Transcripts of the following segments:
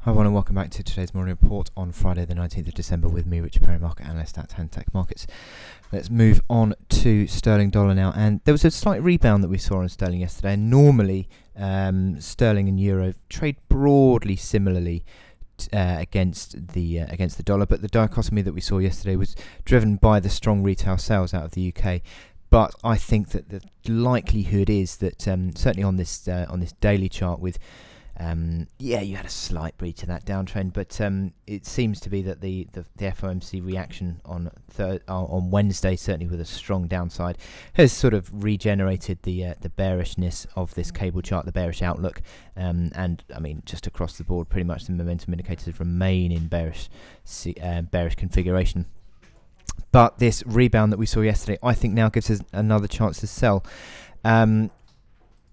Hi everyone and welcome back to today's morning report on Friday the 19th of December with me, Richard Perry, market analyst at Tech Markets. Let's move on to sterling dollar now, and there was a slight rebound that we saw on sterling yesterday. And normally sterling and euro trade broadly similarly against the dollar, but the dichotomy that we saw yesterday was driven by the strong retail sales out of the UK. But I think that the likelihood is that certainly on this daily chart with you had a slight breach of that downtrend, but it seems to be that the FOMC reaction on Wednesday, certainly with a strong downside, has sort of regenerated the bearishness of this cable chart, the bearish outlook, and I mean just across the board, pretty much the momentum indicators remain in bearish configuration. But this rebound that we saw yesterday, I think now gives us another chance to sell.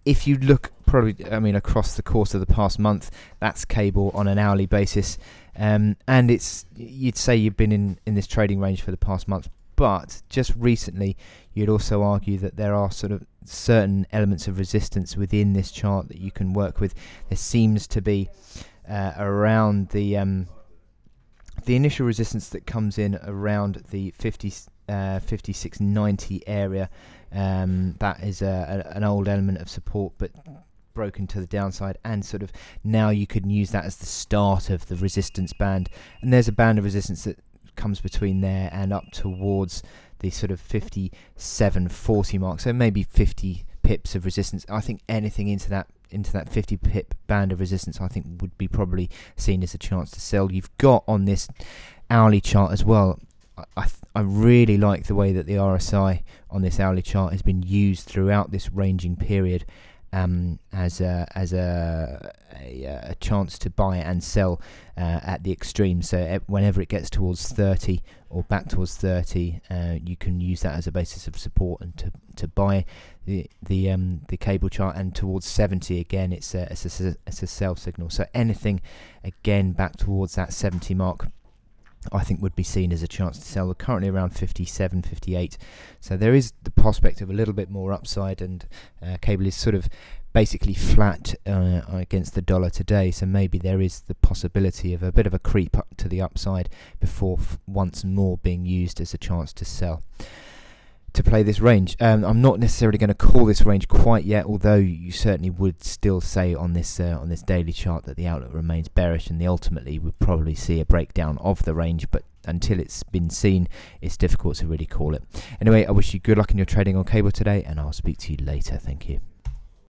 If you look across the course of the past month, that's cable on an hourly basis, and you'd say you've been in this trading range for the past month, but just recently you'd also argue that there are sort of certain elements of resistance within this chart that you can work with. There seems to be around the initial resistance that comes in around the 56.90 area. That is an old element of support, but broken to the downside, and sort of now you could use that as the start of the resistance band. And there's a band of resistance that comes between there and up towards the sort of 57.40 mark, so maybe 50 pips of resistance. I think anything into that 50 pip band of resistance, I think, would be probably seen as a chance to sell. You've got on this hourly chart as well, I really like the way that the RSI on this hourly chart has been used throughout this ranging period as a chance to buy and sell at the extreme. So whenever it gets towards 30 or back towards 30, you can use that as a basis of support and to buy the cable chart, and towards 70 again, it's a sell signal. So anything again back towards that 70 mark, I think would be seen as a chance to sell. We're currently around 57, 58, so there is the prospect of a little bit more upside, and cable is sort of basically flat against the dollar today, so maybe there is the possibility of a bit of a creep up to the upside before once more being used as a chance to sell. To play this range, I'm not necessarily going to call this range quite yet, although you certainly would still say on this daily chart that the outlook remains bearish, and ultimately we'd probably see a breakdown of the range, but until it's been seen, it's difficult to really call it. Anyway, I wish you good luck in your trading on cable today, and I'll speak to you later. Thank you.